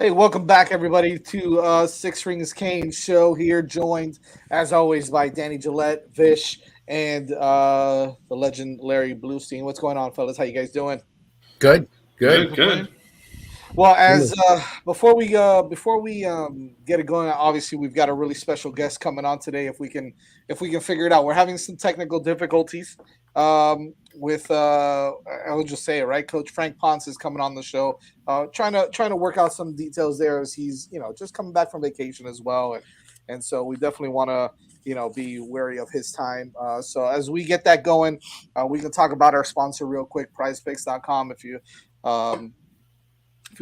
Hey, welcome back, everybody, to Six Rings Canes show here, joined, as always, by Danny Gillette, Vish, and the legend Larry Bluestein. What's going on, fellas? How you guys doing? Good. Well, as before we get it going, obviously we've got a really special guest coming on today. If we can figure it out, we're having some technical difficulties with I will just say it right. Coach Frank Ponce is coming on the show, trying to work out some details there as he's just coming back from vacation as well, and so we definitely want to be wary of his time. So as we get that going, we can talk about our sponsor real quick, PrizePicks.com. If you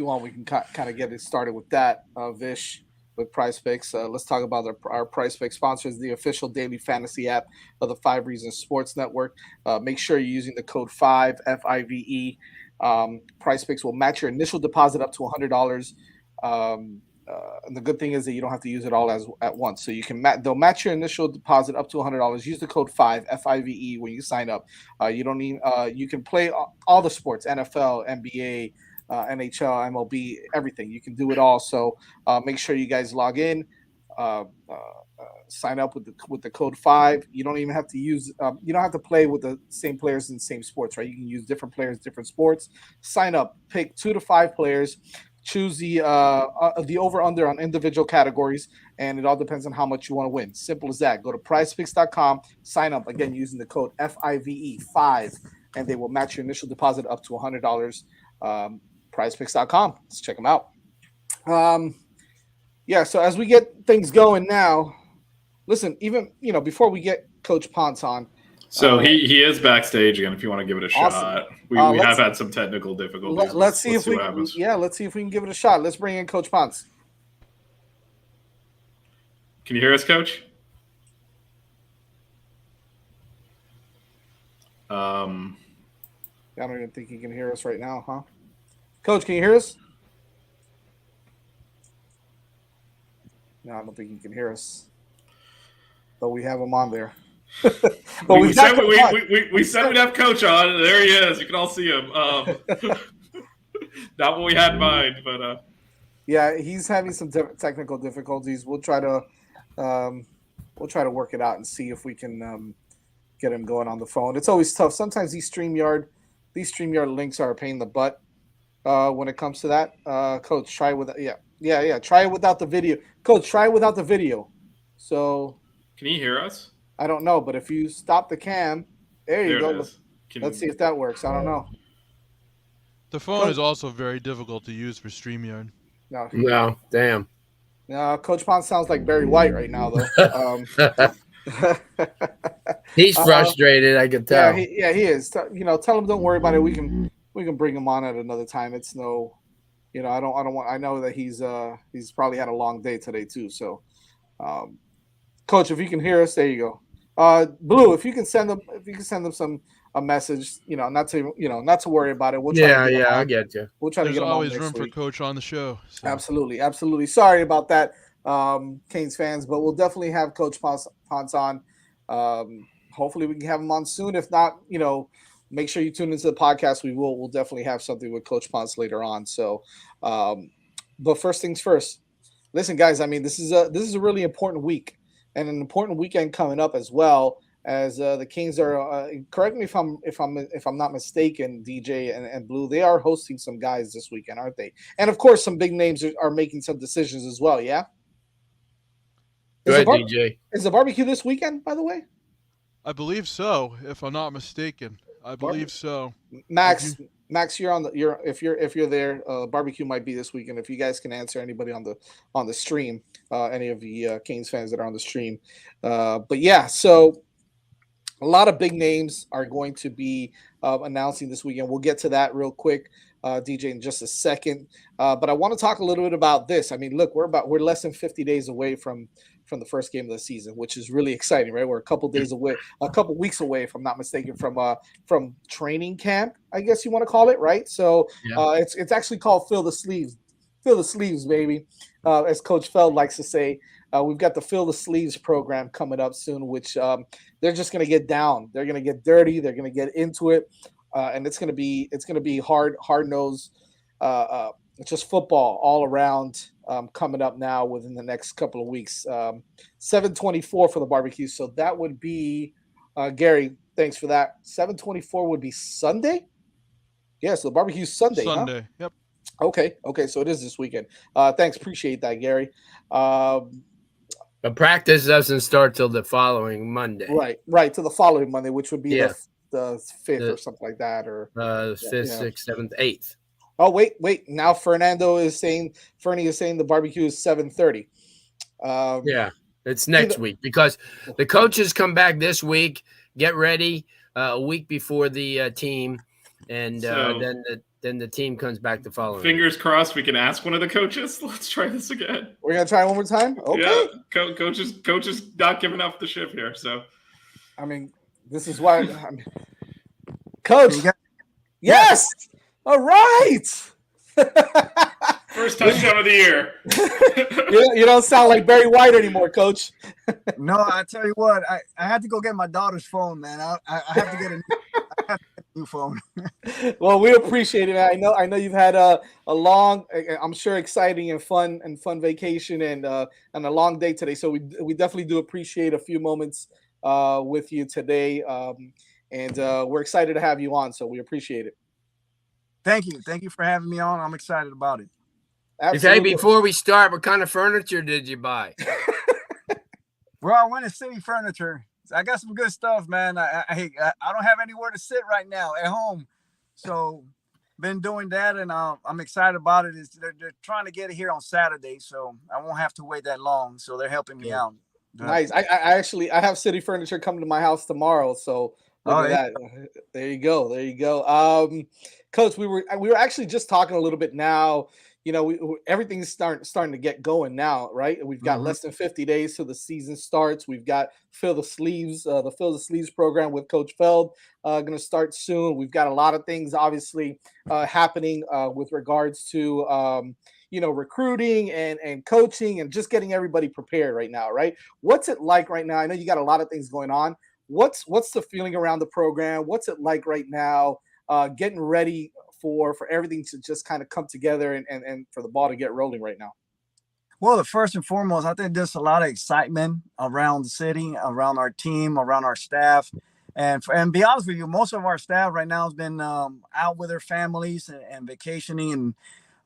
want, we can kind of get it started with that, Vish, with Prize Picks. Let's talk about our Prize Picks sponsors, the official daily fantasy app of the 5 Reasons Sports Network. Make sure you're using the code 5, F-I-V-E. Prize Picks will match your initial deposit up to $100. And the good thing is that you don't have to use it all at once. So you can they'll match your initial deposit up to $100. Use the code 5, F-I-V-E, when you sign up. You don't need you can play all the sports, NFL, NBA, NHL, MLB, everything. You can do it all. So make sure you guys log in, sign up with the code 5. You don't even have to use you don't have to play with the same players in the same sports, right? You can use different players, different sports. Sign up, pick 2 to 5 players, choose the over under on individual categories, and it all depends on how much you want to win. Simple as that. Go to prizepicks.com, sign up again using the code FIVE 5, and they will match your initial deposit up to $100. PrizePicks.com. Let's check them out. So as we get things going now, listen, even before we get Coach Ponce on. So he is backstage again. If you want to give it a shot, we have had some technical difficulties. Let's see if we can give it a shot. Let's bring in Coach Ponce. Can you hear us, Coach? I don't even think he can hear us right now, huh? Coach, can you hear us? No, I don't think he can hear us. But we have him on there. we said we'd have Coach on. There he is. You can all see him. Not what we had in mind, but yeah, he's having some technical difficulties. We'll try to work it out and see if we can get him going on the phone. It's always tough. Sometimes these StreamYard links are a pain in the butt. When it comes to that, Coach, try it without. Try it without the video. Coach, try it without the video. So, can you hear us? I don't know, but if you stop the cam, there you go. Let's see if that works. I don't know. The phone is also very difficult to use for StreamYard. No, damn. No, Coach Ponce sounds like Barry White right now, though. He's frustrated. I can tell. Yeah, he is. Tell him don't worry about it. We can bring him on at another time. It's no, I don't want. I know that he's probably had a long day today too. So, Coach, if you can hear us, there you go. Blue, if you can send them a message, not to worry about it. We'll try I get you. We'll try to get him on next week. There's always room for Coach on the show. So. Absolutely. Sorry about that, Canes fans, but we'll definitely have Coach Ponce on. Hopefully, we can have him on soon. If not, make sure you tune into the podcast. We'll definitely have something with Coach Ponce later on. So, but first things first. Listen, guys. I mean, this is a really important week and an important weekend coming up as well. As the Canes are, correct me if I'm not mistaken, DJ and Blue. They are hosting some guys this weekend, aren't they? And of course, some big names are making some decisions as well. Yeah. DJ. Is the barbecue this weekend? By the way, I believe so. If I'm not mistaken. I believe so. Max, you're on if you're there, barbecue might be this weekend. If you guys can answer anybody on the stream, any of the Canes fans that are on the stream, but yeah, so a lot of big names are going to be announcing this weekend. We'll get to that real quick, DJ, in just a second. But I want to talk a little bit about this. I mean, look, we're less than 50 days away from the first game of the season, which is really exciting, right? We're a couple weeks away, if I'm not mistaken, from training camp, I guess you want to call it, right? So it's actually called Fill the Sleeves, baby, as Coach Feld likes to say. We've got the Fill the Sleeves program coming up soon, which they're just going to get down. They're going to get dirty. They're going to get into it, and it's going to be hard-nosed just football all around coming up now within the next couple of weeks. 7:24 for the barbecue. So that would be Gary. Thanks for that. 7:24 would be Sunday. Yeah, so the barbecue's Sunday. Sunday. Huh? Yep. Okay. So it is this weekend. Thanks, appreciate that, Gary. But practice doesn't start till the following Monday. Right. To the following Monday, which would be the 5th or something like that, or 5th, 6th, 7th, 8th. Oh, wait. Now Fernie is saying the barbecue is 7:30. Yeah, it's next week because the coaches come back this week. Get ready a week before the team, and then the team comes back the following. Fingers crossed. We can ask one of the coaches. Let's try this again. We're gonna try one more time. Okay. Yeah, coaches not giving up the ship here. So, I mean, this is why, Coach. Yes. All right. First touchdown of the year. You don't sound like Barry White anymore, Coach. No, I tell you what, I had to go get my daughter's phone, man. I have to get a new phone. Well, we appreciate it, man. I know you've had a long, I'm sure, exciting and fun vacation and a long day today. So we definitely do appreciate a few moments with you today, and we're excited to have you on. So we appreciate it. Thank you for having me on. I'm excited about it. Absolutely. Hey, before we start, what kind of furniture did you buy? Well, I went to City Furniture. I got some good stuff, man. I don't have anywhere to sit right now at home, so been doing that, and I'm excited about it. They're trying to get it here on Saturday, so I won't have to wait that long. So they're helping me out. Nice. I have City Furniture coming to my house tomorrow, so look at that. There you go. Coach, we were actually just talking a little bit now. You know, everything's starting to get going now, right? We've got less than 50 days till the season starts. We've got the Fill the Sleeves program with Coach Feld going to start soon. We've got a lot of things obviously happening with regards to recruiting and coaching and just getting everybody prepared right now, right? What's it like right now? I know you got a lot of things going on. What's the feeling around the program? What's it like right now? Getting ready for everything to just kind of come together and for the ball to get rolling right now? Well, first and foremost, I think there's a lot of excitement around the city, around our team, around our staff. And be honest with you, most of our staff right now has been out with their families and vacationing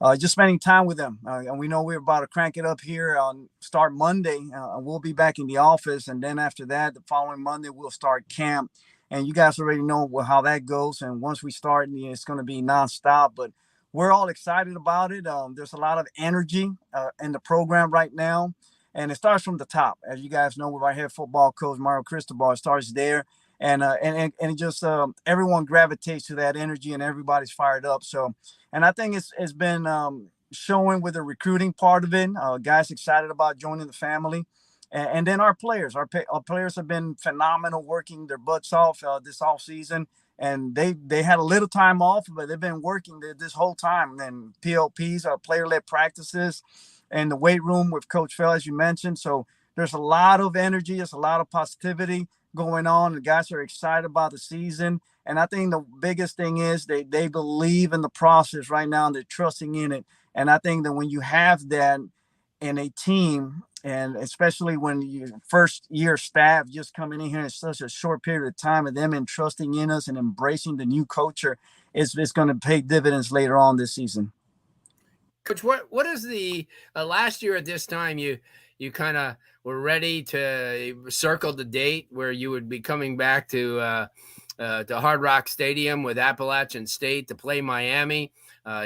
and just spending time with them. And we know we're about to crank it up here on start Monday. We'll be back in the office. And then after that, the following Monday, we'll start camp. And you guys already know how that goes. And once we start, it's going to be nonstop. But we're all excited about it. There's a lot of energy in the program right now. And it starts from the top. As you guys know, with our head football coach, Mario Cristobal, it starts there. And it just everyone gravitates to that energy and everybody's fired up. So, and I think it's been showing with the recruiting part of it. Guys excited about joining the family. And then our players have been phenomenal, working their butts off this off season, and they had a little time off, but they've been working this whole time. And PLPs, player-led practices, and the weight room with Coach Fell, as you mentioned. So there's a lot of energy, there's a lot of positivity going on. The guys are excited about the season, and I think the biggest thing is they believe in the process right now, and they're trusting in it. And I think that when you have that in a team, and especially when you first year staff just coming in here in such a short period of time, and them entrusting in us and embracing the new culture, it's going to pay dividends later on this season. Coach, what is the last year at this time you kind of were ready to circle the date where you would be coming back to Hard Rock Stadium with Appalachian State to play Miami.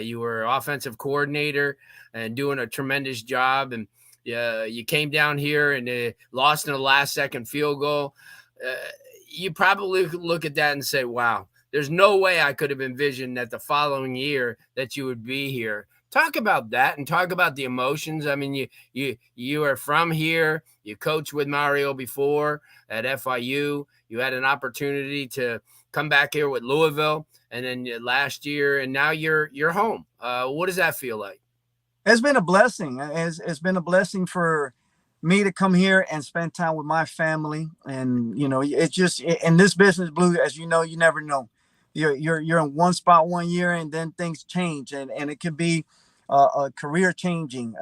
You were offensive coordinator and doing a tremendous job, and you came down here and lost in a last-second field goal. You probably look at that and say, wow, there's no way I could have envisioned that the following year that you would be here. Talk about that and talk about the emotions. I mean, you are from here. You coached with Mario before at FIU. You had an opportunity to come back here with Louisville, and then last year, and now you're home. What does that feel like? It's been a blessing. It's been a blessing for me to come here and spend time with my family. And, it's just in this business, Blue, as you know, you never know. You're in one spot one year and then things change. And it could be career changing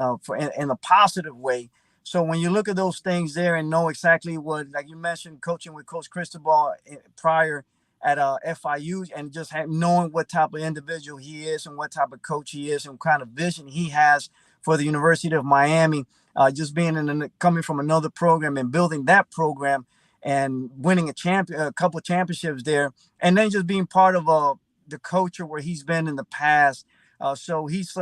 in a positive way. So when you look at those things there and know exactly what, like you mentioned, coaching with Coach Cristobal prior at FIU, and just knowing what type of individual he is and what type of coach he is and what kind of vision he has for the University of Miami, just being coming from another program and building that program and winning a couple of championships there, and then just being part of the culture where he's been in the past. So he's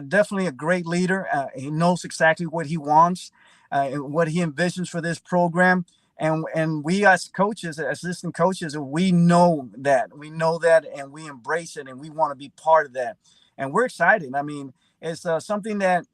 definitely a great leader. He knows exactly what he wants and what he envisions for this program. And we as coaches, assistant coaches, we know that, and we embrace it, and we want to be part of that. And we're excited. I mean, it's something that,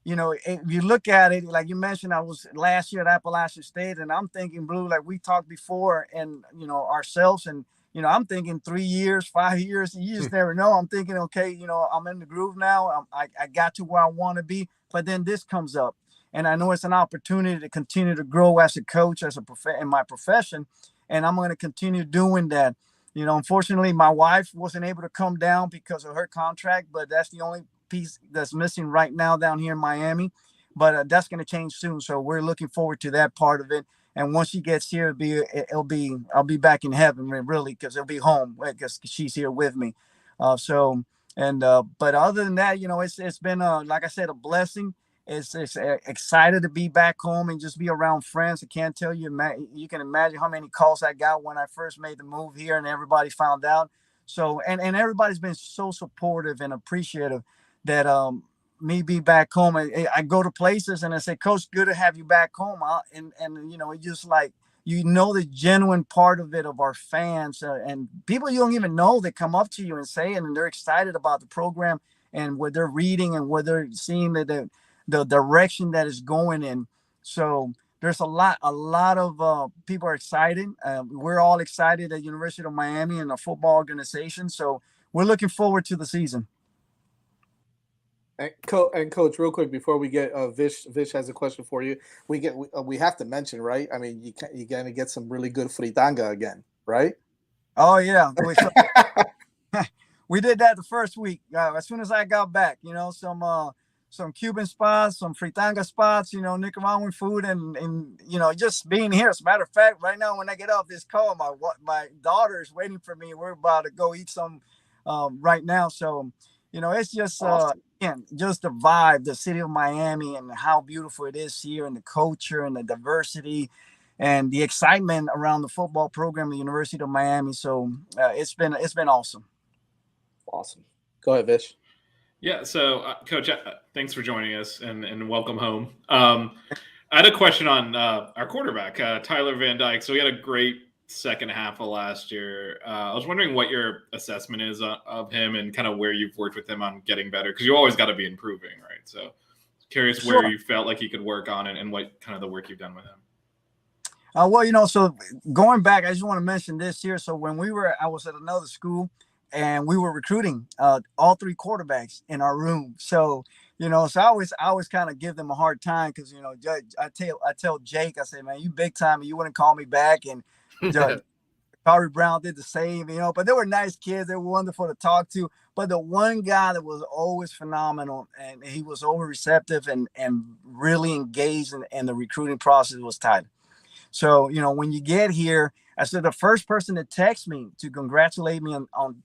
if you look at it, like you mentioned, I was last year at Appalachian State, and I'm thinking, Blue, like we talked before, and, ourselves, and, I'm thinking 3 years, 5 years, you just never know. I'm thinking, okay, I'm in the groove now. I got to where I want to be, but then this comes up. And I know it's an opportunity to continue to grow as a coach, in my profession. And I'm going to continue doing that. Unfortunately, my wife wasn't able to come down because of her contract, but that's the only piece that's missing right now down here in Miami. But that's going to change soon. So we're looking forward to that part of it. And once she gets here, I'll be back in heaven, really, because it'll be home because she's here with me. But other than that, it's been like I said, a blessing. It's excited to be back home and just be around friends. I can't tell you, you can imagine how many calls I got when I first made the move here and everybody found out. So, and everybody's been so supportive and appreciative that me be back home. I go to places and I say, Coach, good to have you back home. And it's just like, the genuine part of it, of our fans and people you don't even know that come up to you and say it, and they're excited about the program and what they're reading and what they're seeing, the direction that is going in. So there's a lot of people are excited. We're all excited at University of Miami and the football organization. So we're looking forward to the season. And Coach, real quick before we get Vish has a question for you. We have to mention, right? I mean, you're gonna get some really good fritanga again, right? Oh yeah, we did that the first week. As soon as I got back, some Cuban spots, some fritanga spots, Nicaraguan food, and just being here. As a matter of fact, right now when I get off this call, my daughter is waiting for me. We're about to go eat some right now. So, it's just awesome. Just the vibe, the city of Miami, and how beautiful it is here, and the culture and the diversity and the excitement around the football program at the University of Miami. So it's been awesome. Awesome. Go ahead, Vish. Yeah, so Coach, thanks for joining us and welcome home. I had a question on our quarterback, Tyler Van Dyke. So we had a great second half of last year. I was wondering what your assessment is of him and kind of where you've worked with him on getting better, because you always got to be improving, right? So curious where you felt like he could work on it and what kind of the work you've done with him. So going back, I just want to mention this here. So when I was at another school, and we were recruiting all three quarterbacks in our room. So, so I always kind of give them a hard time because, I tell Jake, I say, man, you big time and you wouldn't call me back. And Jakari Brown did the same, but they were nice kids. They were wonderful to talk to. But the one guy that was always phenomenal, and he was over receptive and really engaged in the recruiting process, was Tyler. So, when you get here, I said the first person to text me to congratulate me on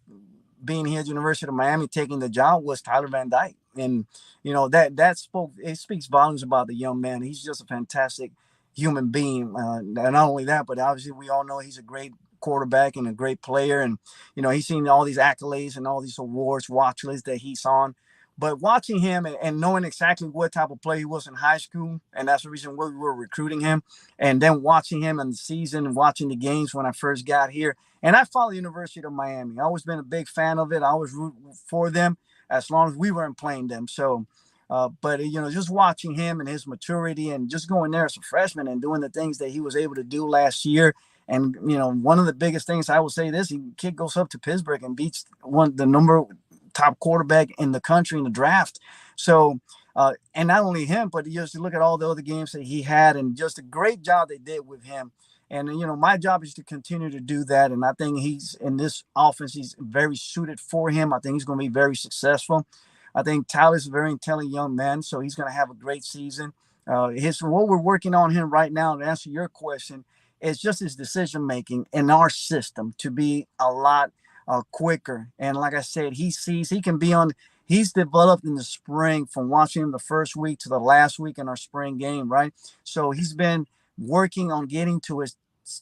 being here at University of Miami, taking the job, was Tyler Van Dyke. And, it speaks volumes about the young man. He's just a fantastic human being. And not only that, but obviously we all know he's a great quarterback and a great player. And, he's seen all these accolades and all these awards, watch lists that he's on. But watching him and knowing exactly what type of player he was in high school, and that's the reason why we were recruiting him, and then watching him in the season and watching the games when I first got here. And I follow University of Miami. I've always been a big fan of it. I always root for them as long as we weren't playing them. So, just watching him and his maturity and just going there as a freshman and doing the things that he was able to do last year. And, one of the biggest things I will say this, kid goes up to Pittsburgh and beats the top quarterback in the country in the draft. So, and not only him, but just look at all the other games that he had and just a great job they did with him. And, my job is to continue to do that. And I think he's in this offense, he's very suited for him. I think he's going to be very successful. I think Tyler's a very intelligent young man, so he's going to have a great season. What we're working on him right now, to answer your question, is just his decision making in our system to be a lot quicker. And like I said, he can be on. He's developed in the spring from watching him the first week to the last week in our spring game, right? So he's been working on getting to his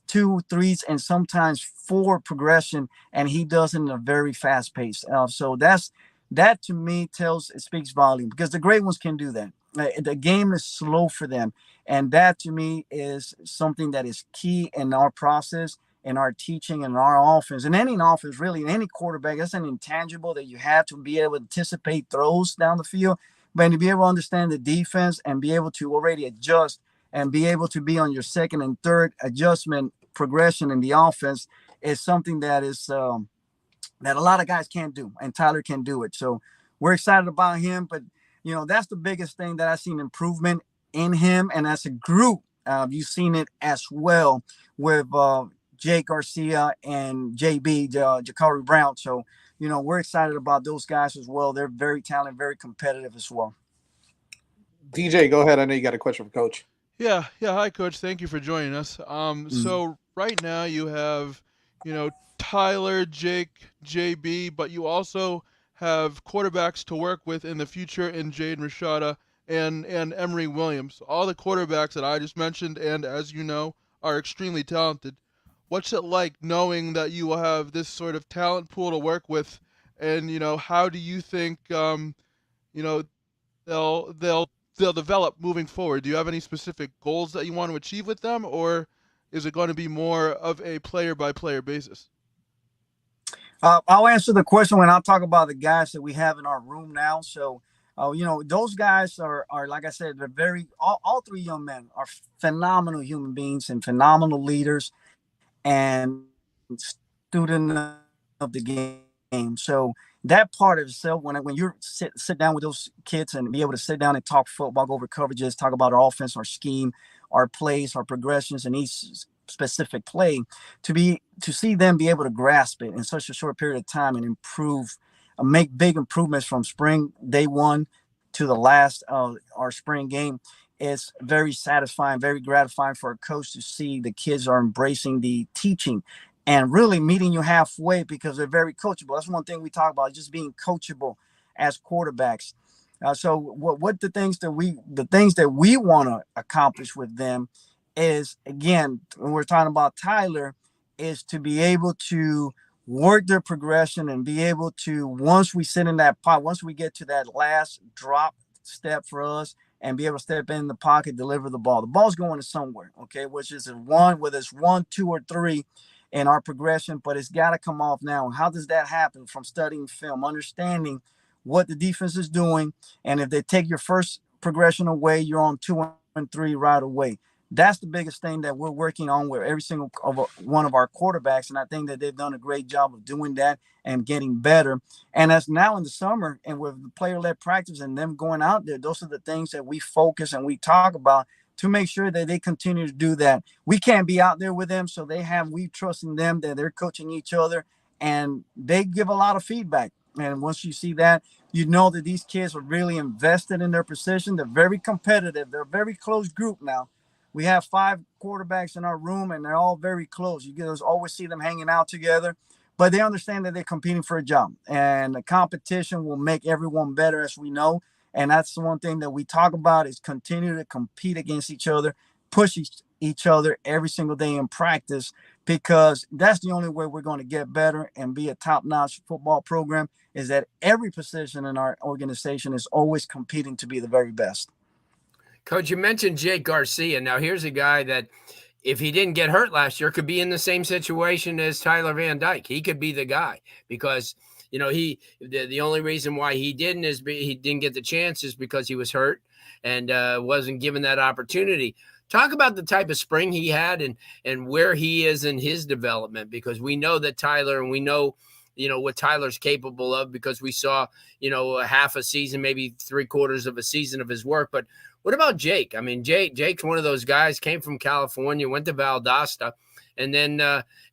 2, 3s, and sometimes 4 progression, and he does it in a very fast pace. So that to me it speaks volume, because the great ones can do that. The game is slow for them, and that to me is something that is key in our process, in our teaching, and our offense. And any offense, really, any quarterback, that's an intangible that you have to be able to anticipate throws down the field, but to be able to understand the defense and be able to already adjust and be able to be on your second and third adjustment progression in the offense is something that is that a lot of guys can't do, and Tyler can do it. So we're excited about him, but that's the biggest thing that I've seen improvement in him, and as a group, you've seen it as well with Jake Garcia and JB, Jakari Brown. So, we're excited about those guys as well. They're very talented, very competitive as well. DJ, go ahead. I know you got a question for Coach. Yeah. Hi, Coach. Thank you for joining us. So right now you have, Tyler, Jake, JB, but you also have quarterbacks to work with in the future in Jaden Rashada and Emery Williams. All the quarterbacks that I just mentioned, and as you know, are extremely talented. What's it like knowing that you will have this sort of talent pool to work with, and how do you think they'll develop moving forward? Do you have any specific goals that you want to achieve with them, or is it going to be more of a player-by-player basis? I'll answer the question when I'll talk about the guys that we have in our room now. So, those guys are like I said, they're all 3 young men are phenomenal human beings and phenomenal leaders and student of the game. So that part of itself, when you sit down with those kids and be able to sit down and talk football, go over coverages, talk about our offense, our scheme, our plays, our progressions, and each specific play, to see them be able to grasp it in such a short period of time and improve, make big improvements from spring day 1 to the last our spring game, is very satisfying, very gratifying for a coach to see the kids are embracing the teaching and really meeting you halfway, because they're very coachable. That's one thing we talk about, just being coachable as quarterbacks. So what the things that we want to accomplish with them is, again, when we're talking about Tyler, is to be able to work their progression and be able to, once we sit in that pot, once we get to that last drop step for us, and be able to step in the pocket, deliver the ball. The ball's going to somewhere, okay, which is whether it's 1, 2, or 3 in our progression, but it's got to come off now. How does that happen? From studying film, understanding what the defense is doing, and if they take your first progression away, you're on 2 and 3 right away. That's the biggest thing that we're working on with every single one of our quarterbacks, and I think that they've done a great job of doing that and getting better. And as now in the summer, and with the player-led practice and them going out there, those are the things that we focus and we talk about to make sure that they continue to do that. We can't be out there with them, so we trust in them that they're coaching each other, and they give a lot of feedback. And once you see that, you know that these kids are really invested in their position. They're very competitive. They're a very close group now. We have 5 quarterbacks in our room, and they're all very close. You guys always see them hanging out together, but they understand that they're competing for a job, and the competition will make everyone better, as we know. And that's the one thing that we talk about, is continue to compete against each other, push each other every single day in practice, because that's the only way we're going to get better and be a top-notch football program, is that every position in our organization is always competing to be the very best. Coach, you mentioned Jake Garcia. Now, here's a guy that, if he didn't get hurt last year, could be in the same situation as Tyler Van Dyke. He could be the guy, because, the only reason why he didn't get the chance is because he was hurt and wasn't given that opportunity. Talk about the type of spring he had and where he is in his development, because we know that Tyler, and we know, what Tyler's capable of, because we saw, a half a season, maybe 3/4 of a season of his work. But what about Jake? I mean, Jake's one of those guys, came from California, went to Valdosta, and then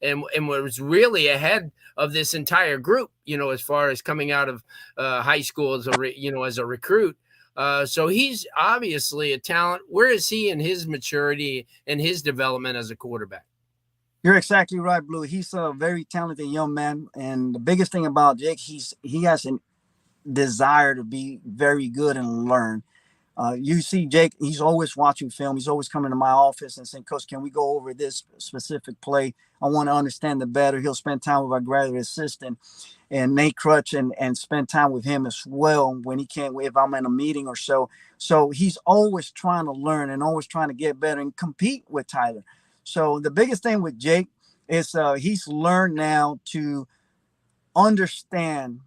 and was really ahead of this entire group, as far as coming out of high school as as a recruit. So he's obviously a talent. Where is he in his maturity and his development as a quarterback? You're exactly right, Blue. He's a very talented young man, and the biggest thing about Jake, he has a desire to be very good and learn. You see Jake, he's always watching film. He's always coming to my office and saying, Coach, can we go over this specific play? I want to understand it better. He'll spend time with our graduate assistant and Nate Crutch and spend time with him as well when he can't, if I'm in a meeting or so. So he's always trying to learn and always trying to get better and compete with Tyler. So the biggest thing with Jake is he's learned now to understand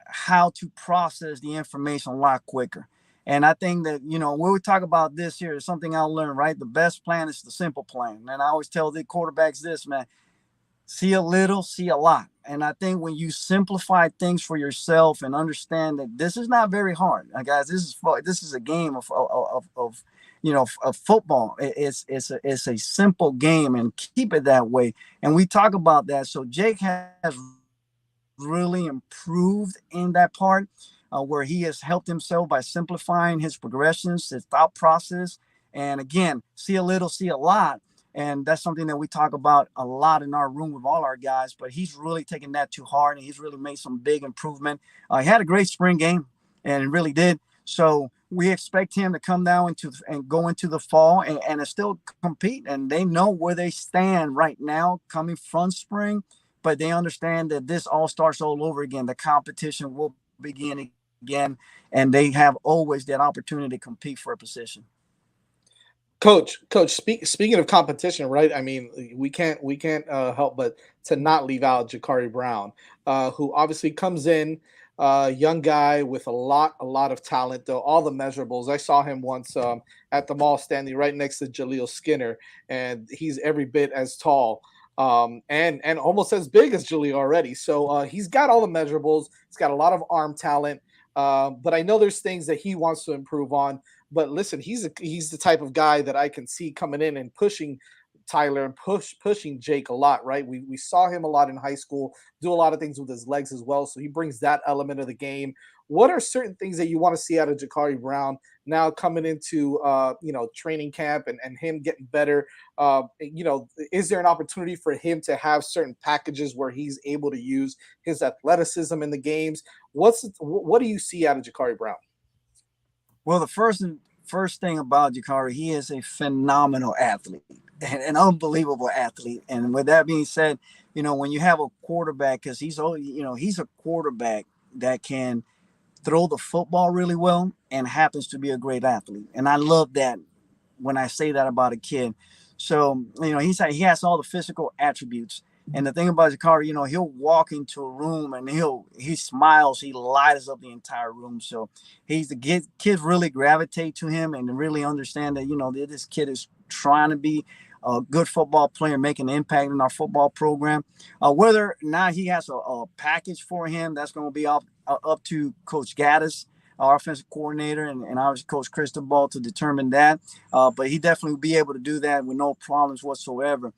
how to process the information a lot quicker. And I think that, when we talk about this here, is something I learned, right? The best plan is the simple plan. And I always tell the quarterbacks this, man, see a little, see a lot. And I think when you simplify things for yourself and understand that this is not very hard, guys, this is a game of football. It's a simple game, and keep it that way. And we talk about that. So Jake has really improved in that part. Where he has helped himself by simplifying his progressions, his thought process. And again, see a little, see a lot. And that's something that we talk about a lot in our room with all our guys, but he's really taken that to heart, and he's really made some big improvement. He had a great spring game, and it really did. So we expect him to come down and go into the fall and still compete. And they know where they stand right now coming from spring, but they understand that this all starts all over again. The competition will begin again, and they have always that opportunity to compete for a position. Coach, speaking of competition, right? I mean, we can't help but to not leave out Jakari Brown, who obviously comes in, young guy with a lot of talent, though all the measurables. I saw him once at the mall standing right next to Jaleel Skinner, and he's every bit as tall. And almost as big as Jaleel already. So he's got all the measurables. He's got a lot of arm talent. But I know there's things that he wants to improve on. But listen, he's the type of guy that I can see coming in and pushing Tyler and pushing Jake a lot, right? We saw him a lot in high school, do a lot of things with his legs as well. So he brings that element of the game. What are certain things that you want to see out of Jakari Brown now coming into training camp and him getting better? Is there an opportunity for him to have certain packages where he's able to use his athleticism in the games? What do you see out of Jakari Brown? Well, the first thing about Jakari, he is a phenomenal athlete, an unbelievable athlete. And with that being said, when you have a quarterback, because he's a quarterback that can throw the football really well and happens to be a great athlete. And I love that when I say that about a kid. So, he has all the physical attributes. And the thing about Jakari, he'll walk into a room and he smiles, he lights up the entire room. So kids really gravitate to him and really understand that, this kid is trying to be a good football player, making an impact in our football program. Whether or not he has a package for him, that's going to be up to Coach Gaddis, our offensive coordinator, and obviously Coach Cristobal to determine that. But he definitely will be able to do that with no problems whatsoever.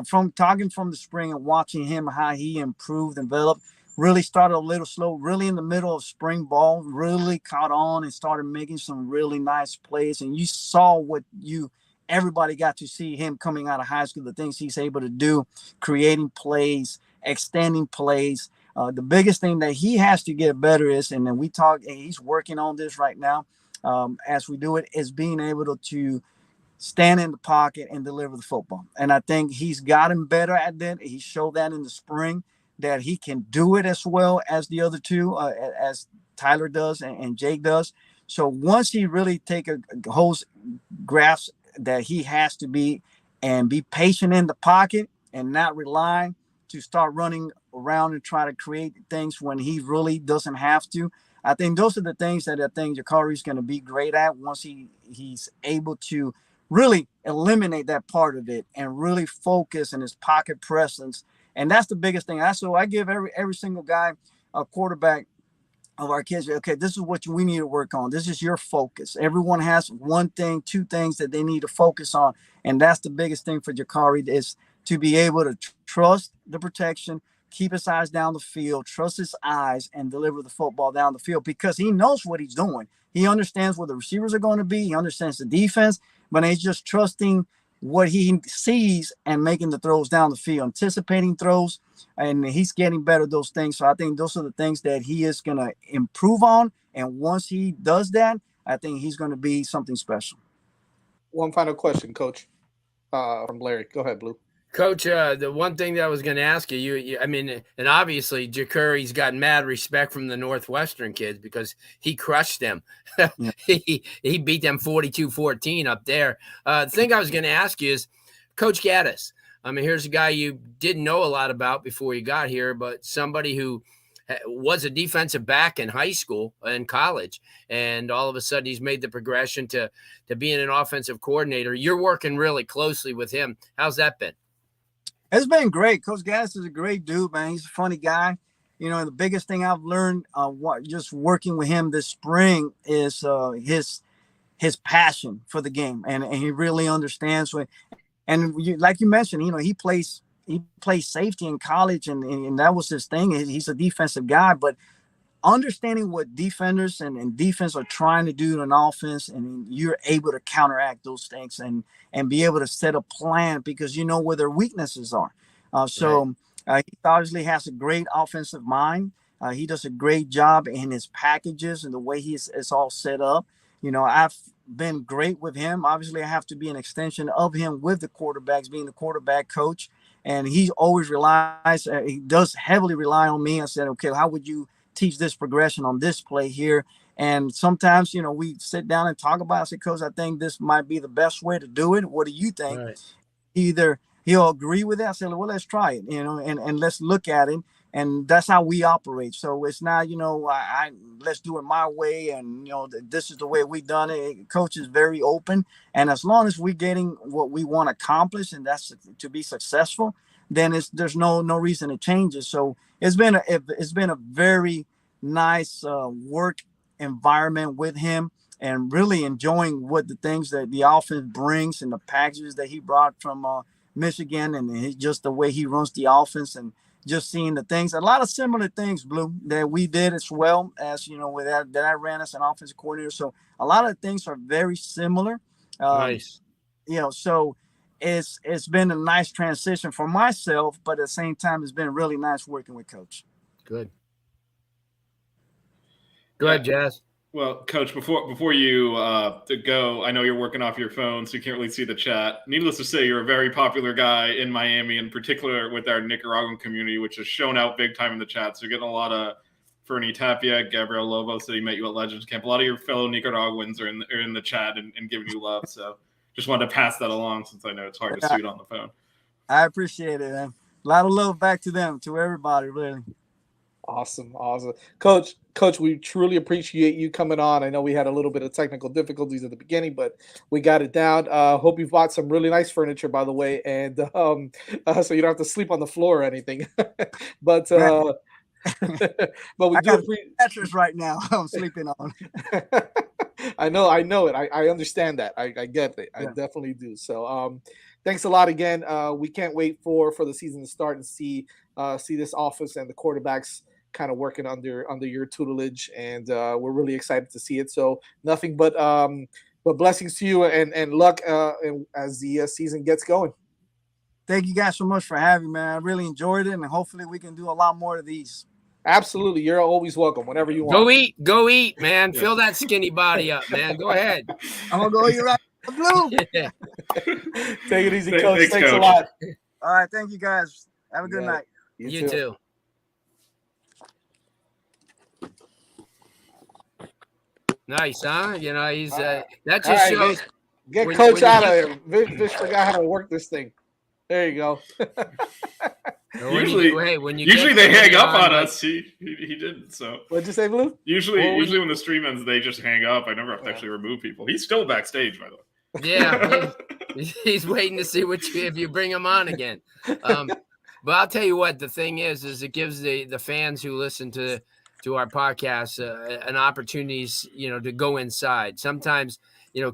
From talking from the spring and watching him, how he improved and developed, really started a little slow, really in the middle of spring ball, really caught on and started making some really nice plays. And you saw everybody got to see him coming out of high school, the things he's able to do, creating plays, extending plays. The biggest thing that he has to get better is, and then he's working on this right now as we do it, is being able to stand in the pocket and deliver the football. And I think he's gotten better at that. He showed that in the spring that he can do it as well as the other two, as Tyler does and Jake does. So once he really take a whole grasp that he has to be patient in the pocket and not rely to start running around and try to create things when he really doesn't have to. I think those are the things that I think Jakari is going to be great at once he's able to really eliminate that part of it and really focus on his pocket presence. And that's the biggest thing. So I give every single guy, a quarterback of our kids, okay, this is what we need to work on. This is your focus. Everyone has one thing, two things that they need to focus on. And that's the biggest thing for Jakari is to be able to trust the protection, keep his eyes down the field, trust his eyes, and deliver the football down the field because he knows what he's doing. He understands where the receivers are going to be. He understands the defense, but he's just trusting what he sees and making the throws down the field, anticipating throws, and he's getting better at those things. So I think those are the things that he is going to improve on. And once he does that, I think he's going to be something special. One final question, Coach, from Larry. Go ahead, Blue. Coach, the one thing that I was going to ask you, I mean, and obviously Jakari's got mad respect from the Northwestern kids because he crushed them. Yeah. he beat them 42-14 up there. The thing I was going to ask you is, Coach Gaddis, I mean, here's a guy you didn't know a lot about before you got here, but somebody who was a defensive back in high school and college, and all of a sudden he's made the progression to being an offensive coordinator. You're working really closely with him. How's that been? It's been great. Coach Gaddis is a great dude, man. He's a funny guy. You know, the biggest thing I've learned just working with him this spring is his passion for the game, and he really understands what. And like you mentioned, you know, he plays safety in college, and that was his thing. He's a defensive guy, but understanding what defenders and defense are trying to do in an offense, and you're able to counteract those things and be able to set a plan because you know where their weaknesses are. He obviously has a great offensive mind. He does a great job in his packages and the way it's all set up. You know, I've been great with him. Obviously, I have to be an extension of him with the quarterbacks, being the quarterback coach. And he always he does heavily rely on me. I said, okay, how would you teach this progression on this play here? And sometimes, you know, we sit down and talk about it. I said, Coach, I think this might be the best way to do it. What do you think? Right. Either he'll agree with it. I said, well, let's try it, you know, and let's look at it. And that's how we operate. So it's not, you know, let's do it my way. And, you know, this is the way we done it. Coach is very open. And as long as we're getting what we want to accomplish, and that's to be successful, then there's no reason to change it. So it's been a very nice work environment with him, and really enjoying what the things that the offense brings and the packages that he brought from Michigan, and just the way he runs the offense, and just seeing the things, a lot of similar things, Blue, that we did as well as, you know, with that I ran as an offensive coordinator. So a lot of things are very similar. Nice. You know, so it's been a nice transition for myself, but at the same time, it's been really nice working with Coach. Good. Go ahead, Jazz. Well, Coach, before you go, I know you're working off your phone, so you can't really see the chat. Needless to say, you're a very popular guy in Miami, in particular with our Nicaraguan community, which has shown out big time in the chat. So you're getting a lot of Fernie Tapia, Gabriel Lobo said he met you at Legends Camp. A lot of your fellow Nicaraguans are in the chat and giving you love. So just wanted to pass that along, since I know it's hard to see it on the phone. I appreciate it, man. A lot of love back to them, to everybody, really. Awesome. Coach, we truly appreciate you coming on. I know we had a little bit of technical difficulties at the beginning, but we got it down. Hope you bought some really nice furniture, by the way, and so you don't have to sleep on the floor or anything. But we do mattress right now. I'm sleeping on. I know it. I understand that. I get it. I definitely do. So thanks a lot again. We can't wait for the season to start and see this offense and the quarterbacks kind of working under your tutelage, and we're really excited to see it. So nothing but blessings to you and luck as the season gets going. Thank you guys so much for having me, man. I really enjoyed it, and hopefully we can do a lot more of these. Absolutely. You're always welcome whenever you want. Go eat, man. Fill that skinny body up, man. Go ahead. I'm going to go eat right the Blue. Yeah. Take it easy, Coach. Thanks a lot. All right. Thank you, guys. Have a good night. You too. Nice, huh? You know, he's that just shows. Get Coach out of here. Vish forgot how to work this thing. There you go. Usually they hang up on us. He didn't. So what'd you say, Blue? Usually when the stream ends, they just hang up. I never have to actually remove people. He's still backstage, by the way. Yeah, he's waiting to see if you bring him on again. But I'll tell you what, the thing is it gives the fans who listen to our podcast an opportunity, you know, to go inside. Sometimes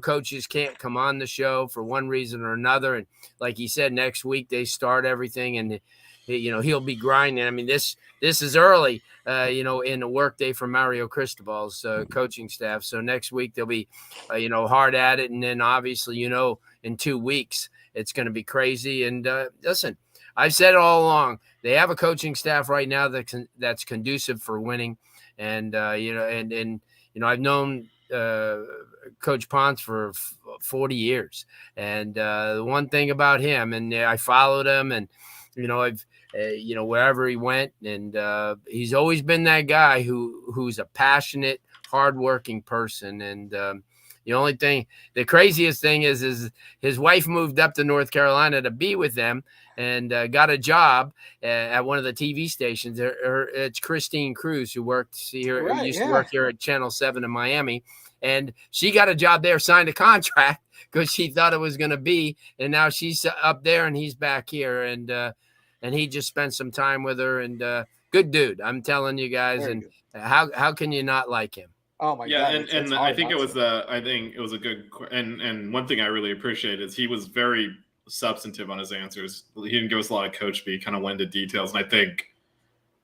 coaches can't come on the show for one reason or another. And like he said, next week they start everything, and he'll be grinding. I mean, this is early, in the workday for Mario Cristobal's coaching staff. So next week they'll be, hard at it. And then obviously, in 2 weeks, it's going to be crazy. And listen, I've said it all along. They have a coaching staff right now that's conducive for winning. And, I've known Coach Ponce for 40 years. And the one thing about him, and I followed him, and, I've, wherever he went, and he's always been that guy who's a passionate, hardworking person. And the craziest thing is his wife moved up to North Carolina to be with them, and got a job at one of the TV stations. It's Christine Cruz, who worked here, used to work here at Channel 7 in Miami. And she got a job there, signed a contract because she thought it was going to be. And now she's up there and he's back here. And he just spent some time with her. And good dude, I'm telling you guys. Very and good. How can you not like him? Oh my God! Yeah, and I think it was a good. And one thing I really appreciate is he was very substantive on his answers. He didn't give us a lot of coach speak, kind of went into details. And I think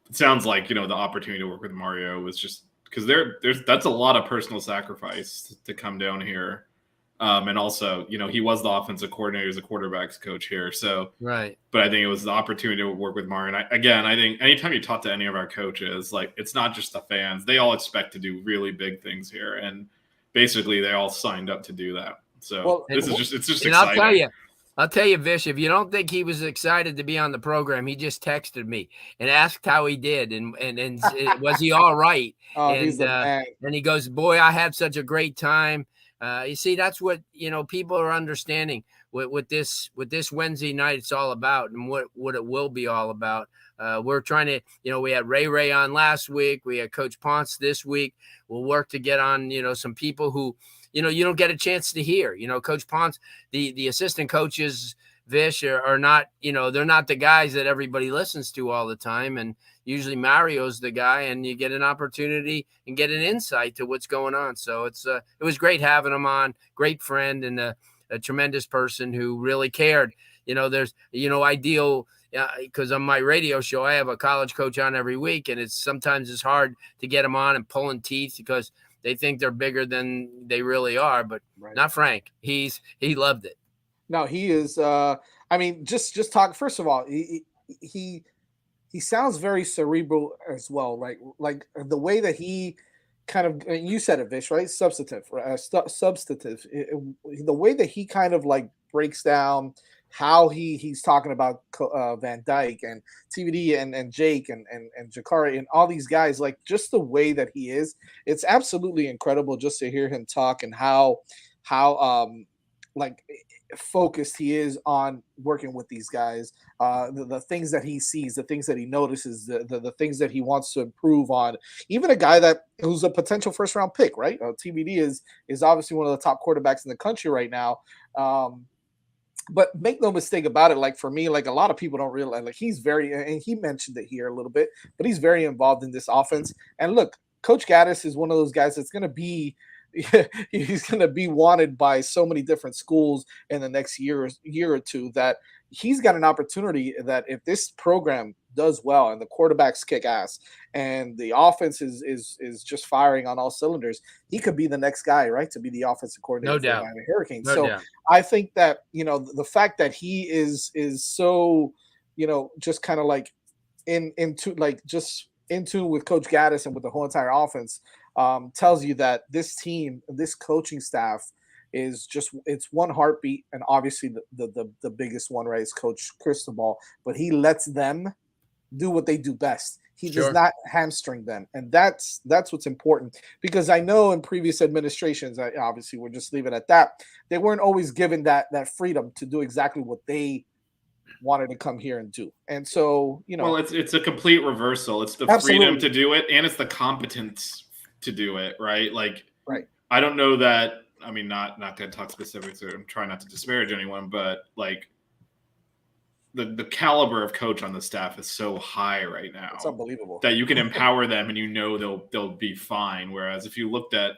it sounds like the opportunity to work with Mario was just because that's a lot of personal sacrifice to come down here. And also, he was the offensive coordinator as a quarterback's coach here. So, right. But I think it was the opportunity to work with Mario. And I think anytime you talk to any of our coaches, like, it's not just the fans. They all expect to do really big things here. And basically they all signed up to do that. So it's just exciting. I'll tell you, Vish, if you don't think he was excited to be on the program, he just texted me and asked how he did and was he all right? He's the man. And he goes, boy, I had such a great time. You see, that's what, people are understanding what this Wednesday night it's all about, and what it will be all about. We're trying to, we had Ray on last week. We had Coach Ponce this week. We'll work to get on, some people who, you don't get a chance to hear. Coach Ponce, the assistant coaches, Vish, are not, they're not the guys that everybody listens to all the time. And usually Mario's the guy, and you get an opportunity and get an insight to what's going on. So it was great having him on, great friend, and a tremendous person who really cared. There's, ideal, because on my radio show, I have a college coach on every week, and sometimes it's hard to get them on and pulling teeth because they think they're bigger than they really are, but not Frank. He loved it. No, he is. Just talk. First of all, he sounds very cerebral as well, right? Like the way that he kind of, you said it, Vish, right? Substantive. The way that he kind of like breaks down how he's talking about Van Dyke and TVD and Jake and Jakari and all these guys, like just the way that he is, it's absolutely incredible just to hear him talk and how like focused he is on working with these guys, the things that he sees, the things that he notices, the things that he wants to improve on. Even a guy who's a potential first round pick, right? TVD is obviously one of the top quarterbacks in the country right now. But make no mistake about it. Like for me, like a lot of people don't realize, like he's and he mentioned it here a little bit, but he's very involved in this offense. And look, Coach Gaddis is one of those guys that's going to be, he's going to be wanted by so many different schools in the next year or two, that he's got an opportunity that if this program does well and the quarterbacks kick ass and the offense is just firing on all cylinders, he could be the next guy, right, to be the offensive coordinator for the Miami Hurricanes. No doubt. I think that, the fact that he is so, just kind of like in tune with Coach Gaddis and with the whole entire offense, tells you that this team, this coaching staff is just, it's one heartbeat. And obviously the biggest one, right, is Coach Cristobal, but he lets them do what they do best. He does not hamstring them. And that's what's important, because I know in previous administrations, obviously we'll just leave it at that, they weren't always given that freedom to do exactly what they wanted to come here and do. And so, well, it's a complete reversal. It's the freedom to do it, and it's the competence to do it, right? Like, right. I don't know that, I mean, not going to talk specifics, or I'm trying not to disparage anyone, but like the caliber of coach on the staff is so high right now. It's unbelievable that you can empower them and they'll be fine. Whereas if you looked at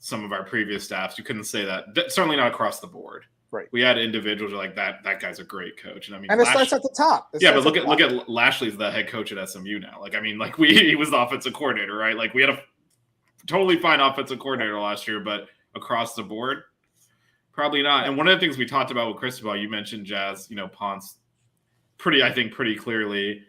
some of our previous staffs. You couldn't say that. Certainly not across the board. Right. We had individuals who are like that guy's a great coach. And I mean, and it starts at the top. But look at Lashley's the head coach at SMU now. Like, I mean, like he was the offensive coordinator, right? Like we had a totally fine offensive coordinator last year, but across the board, probably not. And one of the things we talked about with Cristobal, you mentioned Jazz, Ponce, pretty clearly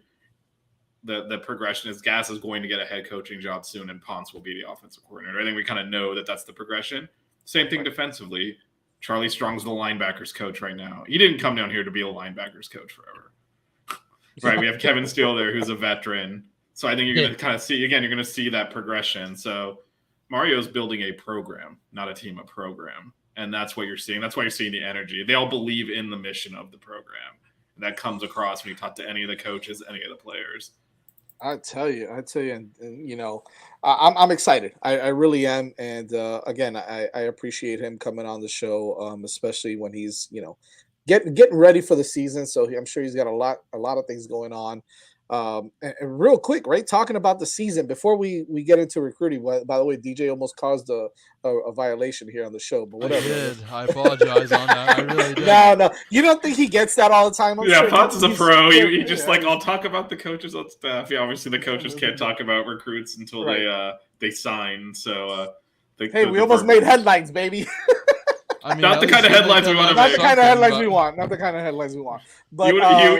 the progression is Gas is going to get a head coaching job soon and Ponce will be the offensive coordinator. I think we kind of know that that's the progression. Same thing defensively. Charlie Strong's the linebackers coach right now. He didn't come down here to be a linebackers coach forever. Right. We have Kevin Steele there, who's a veteran. So I think you're going to kind of see, again, you're going to see that progression. So Mario's building a program, not a team, a program. And that's what you're seeing. That's why you're seeing the energy. They all believe in the mission of the program. And that comes across when you talk to any of the coaches, any of the players. I tell you, and I'm excited. I really am, and again, I appreciate him coming on the show, especially when he's getting ready for the season. So I'm sure he's got a lot of things going on. And real quick, right? Talking about the season before we get into recruiting. By the way, DJ almost caused a violation here on the show, but whatever. I did. I apologize on that. I really did. No, you don't think he gets that all the time? Ponce is a pro. He just I'll talk about the coaches on staff. Yeah, obviously the coaches can't talk about recruits until they sign. So we almost made headlines, baby. I mean, not the kind of headlines we want to make. Not the kind of headlines we want. Not the kind of headlines we want. But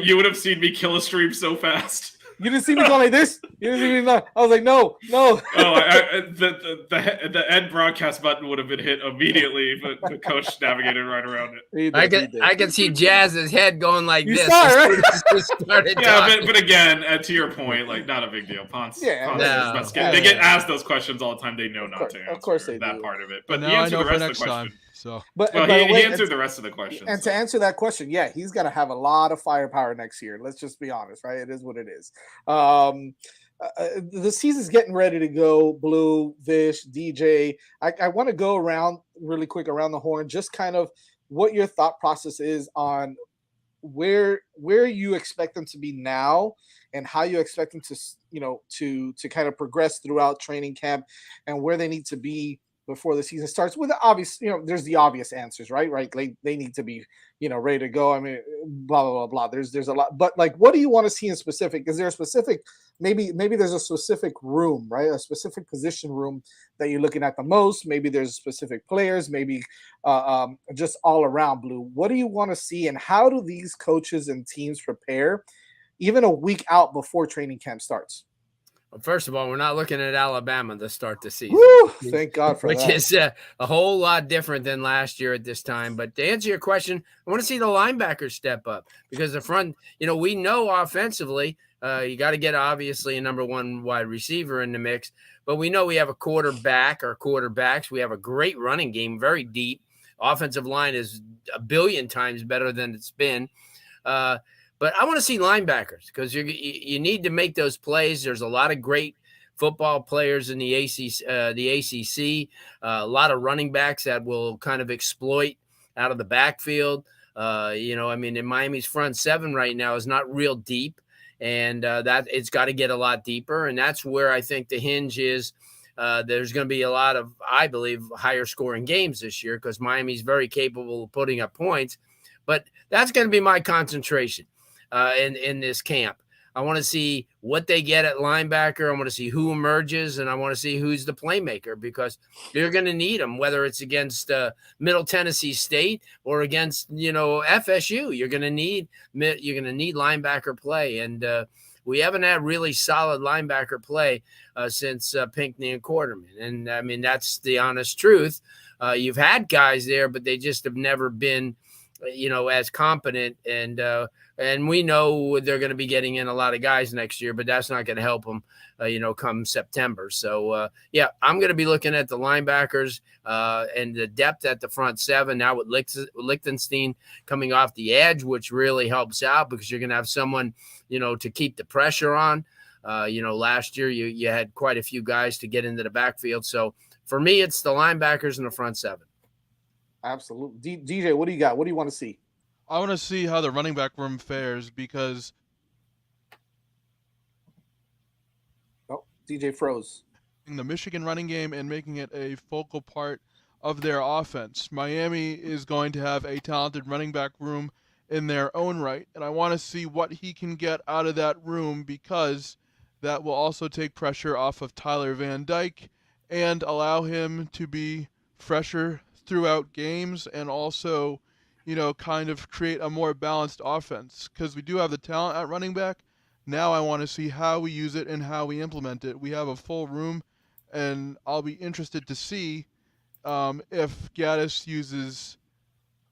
you would have seen me kill a stream so fast. You didn't see me going like this. You didn't see me. I was like, no. Oh, the end broadcast button would have been hit immediately, but the coach navigated right around it. I can see Jazz's head going like this. Saw it, right? But again, to your point, not a big deal. Ponce they get asked those questions all the time. They know not to answer. Of course they that do. part of it. But now he answered I know the rest for of the next question. time. So, he answered the rest of the questions. And to answer that question, he's going to have a lot of firepower next year. Let's just be honest, right? It is what it is. The season's getting ready to go. Blue, Vish, DJ. I want to go around really quick around the horn, just kind of what your thought process is on where you expect them to be now and how you expect them to kind of progress throughout training camp and where they need to be before the season starts. With the obvious, there's the obvious answers, right? They need to be, ready to go. I mean, blah, blah, blah, blah. There's a lot, but what do you want to see in specific? Is there a specific, maybe there's a specific room, right? A specific position room that you're looking at the most. Maybe there's specific players, maybe just all around, Blue. What do you want to see and how do these coaches and teams prepare even a week out before training camp starts? Well, first of all, we're not looking at Alabama to start the season. Woo, thank God for that. Which is a whole lot different than last year at this time. But to answer your question, I want to see the linebackers step up because the front, we know offensively, you got to get obviously a number one wide receiver in the mix. But we know we have a quarterback or quarterbacks. We have a great running game, very deep. Offensive line is a billion times better than it's been. But I want to see linebackers because you need to make those plays. There's a lot of great football players in the ACC, a lot of running backs that will kind of exploit out of the backfield. In Miami's front seven right now is not real deep, and that it's got to get a lot deeper. And that's where I think the hinge is. There's going to be a lot of, I believe, higher scoring games this year because Miami's very capable of putting up points. But that's going to be my concentration. In this camp. I want to see what they get at linebacker. I want to see who emerges, and I want to see who's the playmaker because you're going to need them, whether it's against Middle Tennessee State or against FSU. You're going to need linebacker play, and we haven't had really solid linebacker play since Pinckney and Quarterman. And I mean that's the honest truth. You've had guys there, but they just have never been, as competent and we know they're going to be getting in a lot of guys next year, but that's not going to help them, come September. So, I'm going to be looking at the linebackers and the depth at the front seven now with Lichtenstein coming off the edge, which really helps out because you're going to have someone, to keep the pressure on. Last year you had quite a few guys to get into the backfield. So for me, it's the linebackers and the front seven. Absolutely. DJ, what do you got? What do you want to see? I want to see how the running back room fares because DJ froze. the Michigan running game and making it a focal part of their offense. Miami is going to have a talented running back room in their own right, and I want to see what he can get out of that room, because that will also take pressure off of Tyler Van Dyke and allow him to be fresher throughout games, and also, kind of create a more balanced offense, because we do have the talent at running back. Now I want to see how we use it and how we implement it. We have a full room, and I'll be interested to see if Gaddis uses,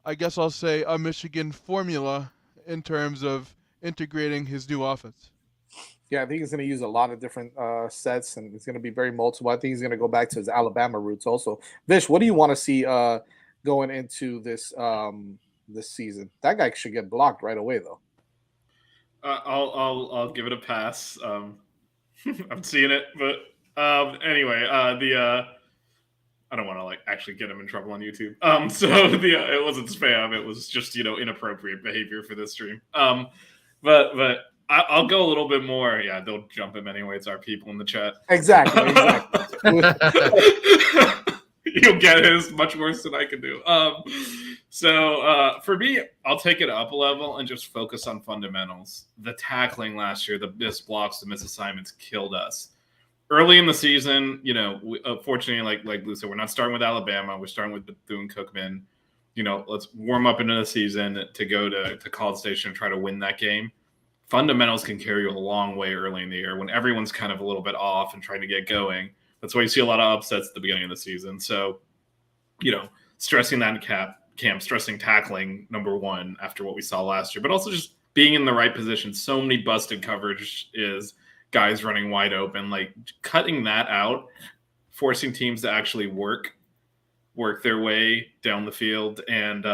I guess I'll say, a Michigan formula in terms of integrating his new offense. Yeah, I think he's going to use a lot of different sets, and it's going to be very multiple. I think he's going to go back to his Alabama roots also. Vish, what do you want to see going into this this season? That guy should get blocked right away, though. I'll give it a pass. I'm seeing it, but anyway, I don't want to actually get him in trouble on YouTube. So it wasn't spam. It was just inappropriate behavior for this stream. But I'll go a little bit more. Yeah, they'll jump him anyway. It's our people in the chat. Exactly. You'll get his much worse than I can do. So for me, I'll take it up a level and just focus on fundamentals. The tackling last year, the missed blocks, the missed assignments killed us. Early in the season, fortunately, like Lou said, we're not starting with Alabama. We're starting with Bethune-Cookman. Let's warm up into the season to go to College Station and try to win that game. Fundamentals can carry you a long way early in the year when everyone's kind of a little bit off and trying to get going. That's why you see a lot of upsets at the beginning of the season. So, stressing that camp, stressing tackling, number one, after what we saw last year, but also just being in the right position. So many busted coverage is guys running wide open, cutting that out, forcing teams to actually work their way down the field and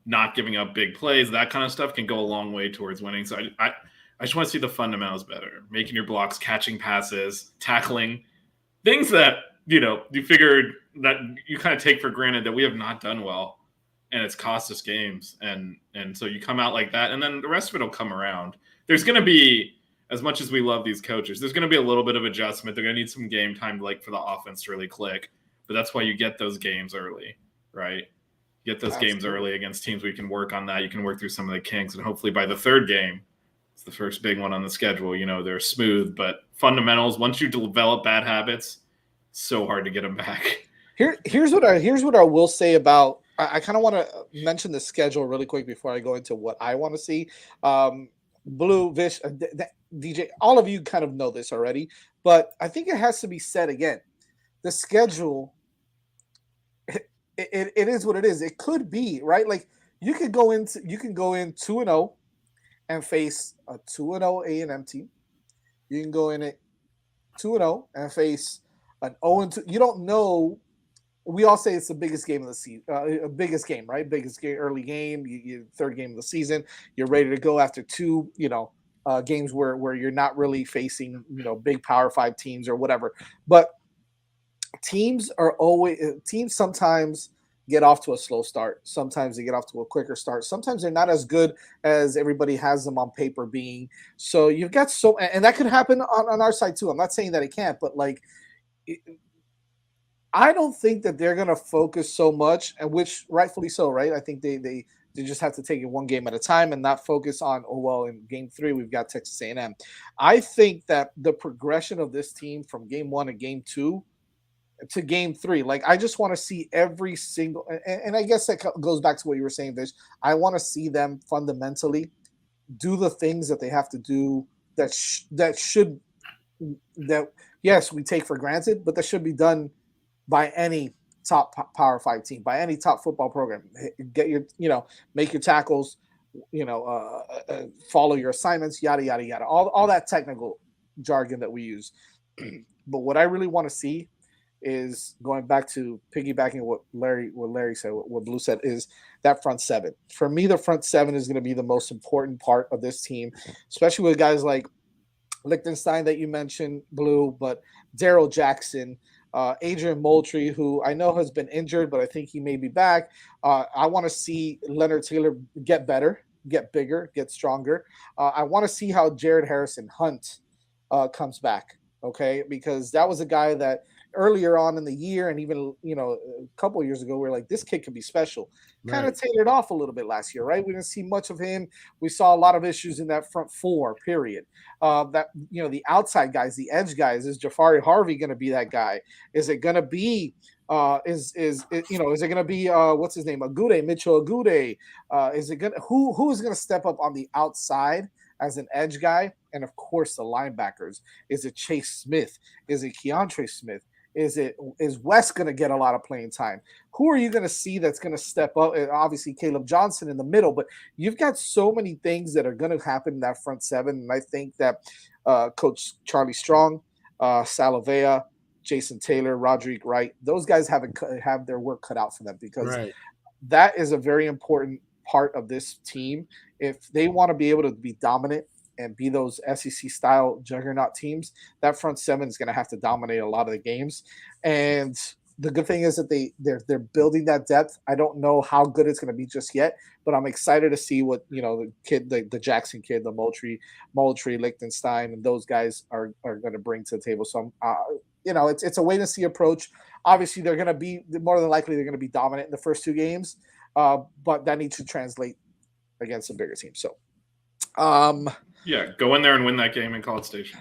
not giving up big plays. That kind of stuff can go a long way towards winning. So I just want to see the fundamentals better, making your blocks, catching passes, tackling, things that, you figured that you kind of take for granted that we have not done well, and it's cost us games. And so you come out like that, and then the rest of it will come around. There's going to be, as much as we love these coaches, there's going to be a little bit of adjustment. They're going to need some game time for the offense to really click. But that's why you get those games early, right? You get those games early against teams where you can work on that. You can work through some of the kinks. And hopefully by the third game, it's the first big one on the schedule, they're smooth. But fundamentals, once you develop bad habits, so hard to get them back. Here's what I will say about. I kind of want to mention the schedule really quick before I go into what I want to see. Blue, Vish, DJ, all of you kind of know this already, but I think it has to be said again. The schedule, it is what it is. It could be, right? You can go in 2-0 and face a 2-0 A&M team. You can go in at 2-0 and face an 0-2. You don't know. We all say it's the biggest game of the season, biggest game, right? Biggest game, early game, third game of the season. You're ready to go after two, games where you're not really facing, big Power 5 teams or whatever. But teams sometimes get off to a slow start. Sometimes they get off to a quicker start. Sometimes they're not as good as everybody has them on paper being. So you've got and that could happen on our side too. I'm not saying that it can't, but I don't think that they're going to focus so much, and which rightfully so, right? I think they just have to take it one game at a time and not focus on, in game 3, we've got Texas A&M. I think that the progression of this team from game 1 to game 2 to game 3, I just want to see every single, and I guess that goes back to what you were saying, Vish. I want to see them fundamentally do the things that they have to do that yes, we take for granted, but that should be done by any top Power 5 team, by any top football program. Get your, make your tackles, follow your assignments, yada, yada, yada, all that technical jargon that we use. But what I really want to see is, going back to piggybacking what Larry said, what Blue said, is that front seven. For me, the front seven is going to be the most important part of this team, especially with guys like Lichtenstein that you mentioned, Blue, but Darrell Jackson, Adrian Moultrie, who I know has been injured, but I think he may be back. I want to see Leonard Taylor get better, get bigger, get stronger. I want to see how Jared Harrison Hunt comes back. Okay, because that was a guy that earlier on in the year and even a couple of years ago, we are like, this kid could be special. Kind of tailored off a little bit last year, right? We didn't see much of him. We saw a lot of issues in that front four, period. That the outside guys, the edge guys, is Jafari Harvey going to be that guy? Is it going to be is it going to be what's his name, Agude, Mitchell Agude? Is it going who is going to step up on the outside as an edge guy? And of course, the linebackers. Is it Chase Smith? Is it Keontre Smith? Is Wes going to get a lot of playing time? Who are you going to see that's going to step up? And obviously, Caleb Johnson in the middle, but you've got so many things that are going to happen in that front seven. And I think that Coach Charlie Strong, Salavea, Jason Taylor, Roderick Wright, those guys have their work cut out for them, because that is a very important part of this team. If they want to be able to be dominant and be those SEC style juggernaut teams, that front seven is going to have to dominate a lot of the games. And the good thing is that they're building that depth. I don't know how good it's going to be just yet, but I'm excited to see what the kid, the Jackson kid, the Moultrie, Lichtenstein, and those guys are going to bring to the table. So it's a wait and see approach. Obviously, they're going to be more than likely they're going to be dominant in the first two games, but that needs to translate against a bigger team. So. Go in there and win that game in College Station.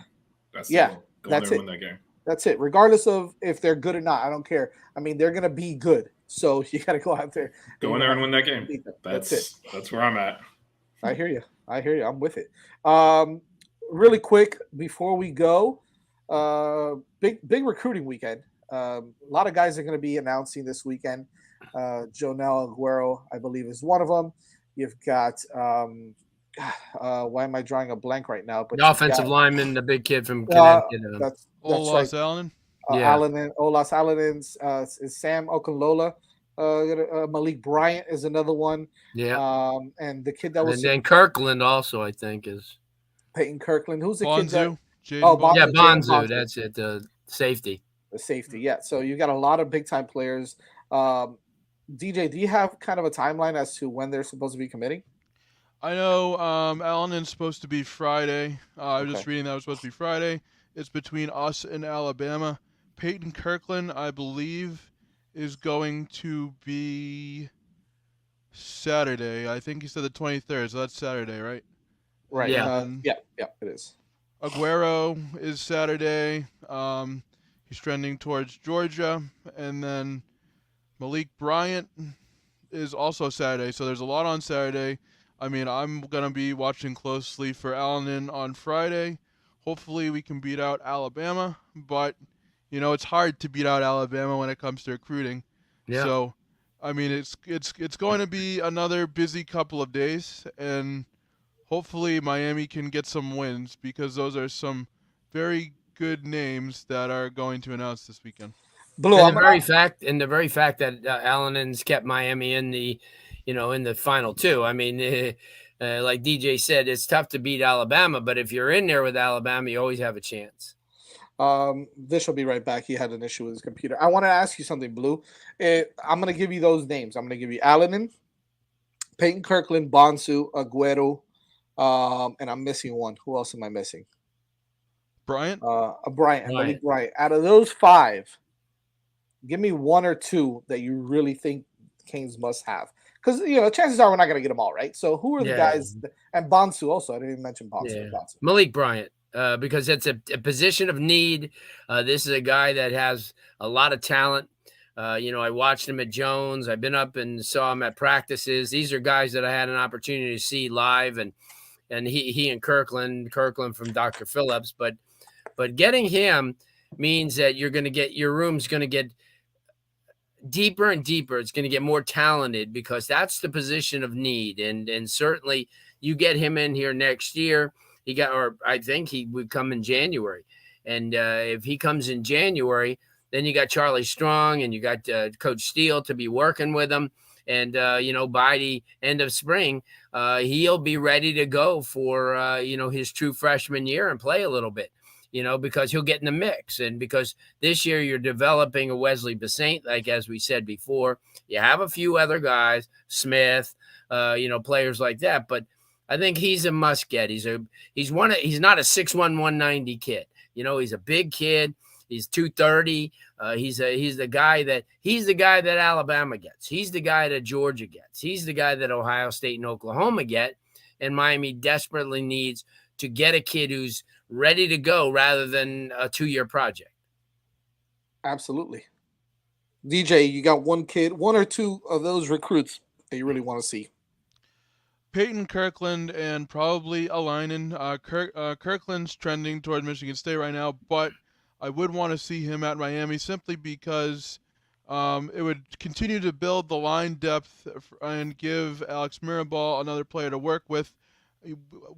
That's in there and win that game. That's it. Regardless of if they're good or not, I don't care. I mean, they're going to be good. So you got to go out there. Go in there and win that game. That's it. That's where I'm at. I hear you. I'm with it. Really quick before we go, big recruiting weekend. A lot of guys are going to be announcing this weekend. Jonel Aguero, I believe, is one of them. You've got why am I drawing a blank right now? But the offensive lineman, the big kid from Connecticut. That's Olas right. Olas Alanin is Sam Okunlola. Malik Bryant is another one. Yeah. And the kid that was. And then Kirkland also, I think, is. Peyton Kirkland. Who's the Bonzu? kid? Bonzu. That's it. The safety. The safety, yeah. So you got a lot of big time players. DJ, do you have kind of a timeline as to when they're supposed to be committing? I know Allen's supposed to be Friday. I was just reading that it was supposed to be Friday. It's between us and Alabama. Peyton Kirkland, I believe, is going to be Saturday. I think he said the 23rd, so that's Saturday, right? Right. Yeah. Yeah, it is. Aguero is Saturday. He's trending towards Georgia. And then Malik Bryant is also Saturday. So there's a lot on Saturday. I mean, I'm going to be watching closely for Allen on Friday. Hopefully we can beat out Alabama. But, it's hard to beat out Alabama when it comes to recruiting. Yeah. So, I mean, it's going to be another busy couple of days. And hopefully Miami can get some wins, because those are some very good names that are going to announce this weekend. And the very fact that Allen's kept Miami in the in the final two. I mean, like DJ said, it's tough to beat Alabama, but if you're in there with Alabama, you always have a chance. Vish will be right back. He had an issue with his computer. I want to ask you something, Blue. I'm going to give you those names. I'm going to give you Allen, Peyton Kirkland, Bonsu, Aguero, and I'm missing one. Who else am I missing? Bryant? Malik Bryant. Out of those five, give me one or two that you really think Canes must have. Because, chances are we're not going to get them all, right? So who are the guys? And Bonsu also. I didn't even mention Bonsu. Yeah. Malik Bryant, because it's a position of need. This is a guy that has a lot of talent. I watched him at Jones. I've been up and saw him at practices. These are guys that I had an opportunity to see live, and he and Kirkland from Dr. Phillips. But getting him means that you're going to get your room's going to get deeper and deeper. It's going to get more talented, because that's the position of need. And certainly you get him in here next year. I think he would come in January. And if he comes in January, then you got Charlie Strong and you got Coach Steele to be working with him. And, by the end of spring, he'll be ready to go for, his true freshman year and play a little bit. Because he'll get in the mix. And because this year you're developing a Wesley Basaint, like as we said before, you have a few other guys, Smith, players like that. But I think he's a must get. He's not a 6'1", 190 kid. He's a big kid. He's 230. He's the guy that Alabama gets. He's the guy that Georgia gets. He's the guy that Ohio State and Oklahoma get. And Miami desperately needs to get a kid who's ready to go rather than a 2-year project. Absolutely. DJ, you got one or two of those recruits that you really want to see? Peyton Kirkland and probably Alinen. Kirkland's trending toward Michigan State right now, but I would want to see him at Miami simply because it would continue to build the line depth and give Alex Mirabal another player to work with.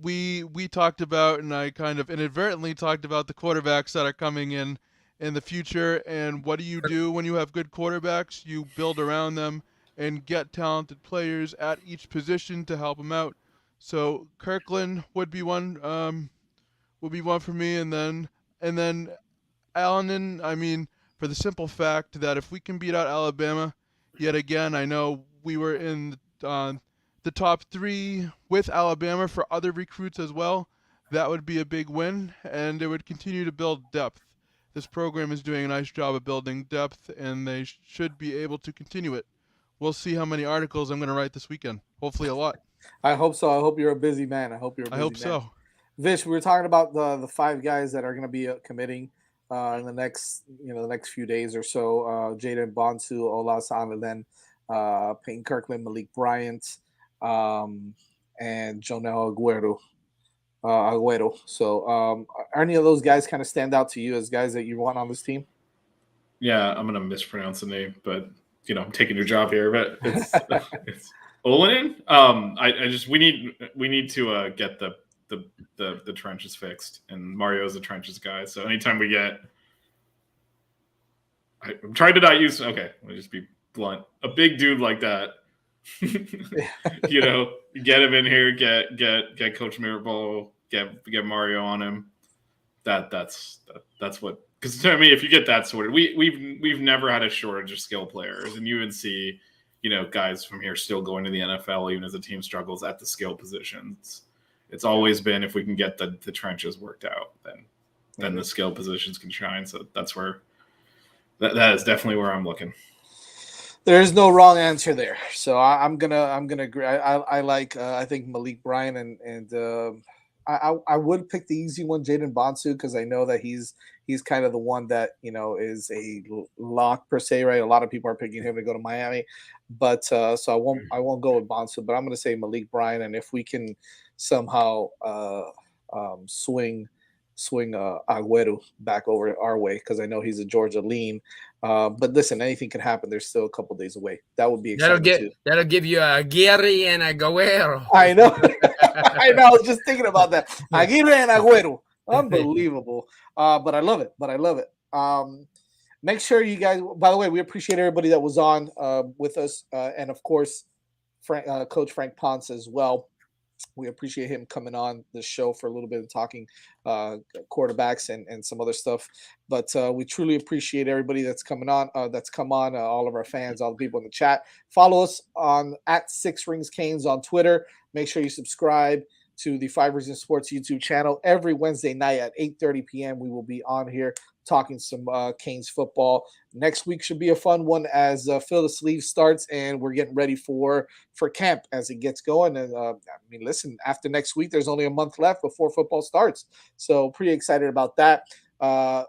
We talked about, and I kind of inadvertently talked about the quarterbacks that are coming in the future, and what do you do when you have good quarterbacks? You build around them and get talented players at each position to help them out. So Kirkland would be one for me, and then Allen. I mean, for the simple fact that if we can beat out Alabama, yet again, I know we were in the top 3 with Alabama for other recruits as well. That would be a big win, and it would continue to build depth. This program is doing a nice job of building depth, and they should be able to continue it. We'll see how many articles I'm going to write this weekend. Hopefully a lot. I hope so. I hope you're a busy man. I hope so. Vish, we were talking about the 5 guys that are going to be committing in the next few days or so. Jaden Bonsu, Ola Sanalen, Peyton Kirkland, Malik Bryant, and Jonel Aguero. So are any of those guys kind of stand out to you as guys that you want on this team? Yeah, I'm going to mispronounce the name, but I'm taking your job here, but it's Olinen. We need to get the trenches fixed, and Mario's a trenches guy. So anytime we get, I'm trying to not use. Okay, let me just be blunt. A big dude like that, get him in here, get Coach Mirabal, get Mario on him. That's what. Because to me, if you get that sorted, we've never had a shortage of skill players, and you would see, guys from here still going to the NFL even as the team struggles at the skill positions. It's always been if we can get the trenches worked out, then the skill positions can shine. So that's where that is definitely where I'm looking. There's no wrong answer there. So I'm gonna agree. I think Malik Bryan and I would pick the easy one, Jaden Bonsu, because I know that he's kind of the one that is a lock per se, right? A lot of people are picking him to go to Miami, but so I won't go with Bonsu, but I'm going to say Malik Bryan, and if we can somehow swing Aguero back over our way, because I know he's a Georgia lean. But listen, anything can happen. There's still a couple days away. That would be exciting too. That'll give you a Aguirre and a Aguero. I know. I know. I was just thinking about that. Aguirre and Aguero. Unbelievable. But I love it. Make sure you guys, by the way, we appreciate everybody that was on with us. And of course, Coach Frank Ponce as well. We appreciate him coming on the show for a little bit of talking quarterbacks and some other stuff. But we truly appreciate everybody that's coming on, all of our fans, all the people in the chat. Follow us on @6ringscanes on Twitter. Make sure you subscribe to the 5 Reasons Sports YouTube channel. Every Wednesday night at 8:30 p.m. we will be on here talking some Canes football. Next week should be a fun one as Fill the Sleeve starts, and we're getting ready for camp as it gets going. And listen, after next week, there's only a month left before football starts. So pretty excited about that.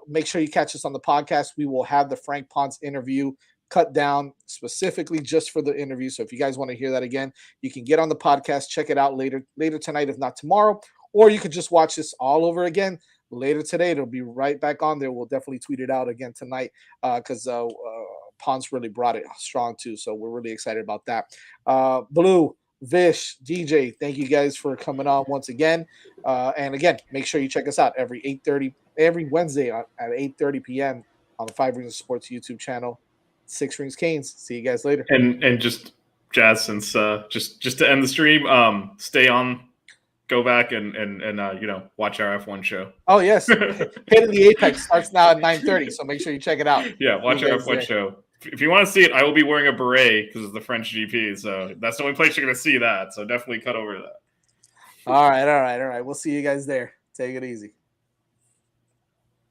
Make sure you catch us on the podcast. We will have the Frank Ponce interview cut down specifically just for the interview. So if you guys want to hear that again, you can get on the podcast, check it out later tonight, if not tomorrow, or you could just watch this all over again later today. It'll be right back on there. We'll definitely tweet it out again tonight because Ponce really brought it strong too. So we're really excited about that. Blue, Vish, DJ, thank you guys for coming on once again. And again, make sure you check us out every Wednesday at 8:30 p.m. on the 5 Reasons Sports YouTube channel. 6 Rings Canes. See you guys later. And just Jazz, since just to end the stream, stay on. Go back and watch our F1 show. Oh yes, Hit in the Apex starts now at 9:30. So make sure you check it out. Yeah, watch our F1 show. If you want to see it, I will be wearing a beret because it's the French GP. So that's the only place you're going to see that. So definitely cut over to that. All right. We'll see you guys there. Take it easy.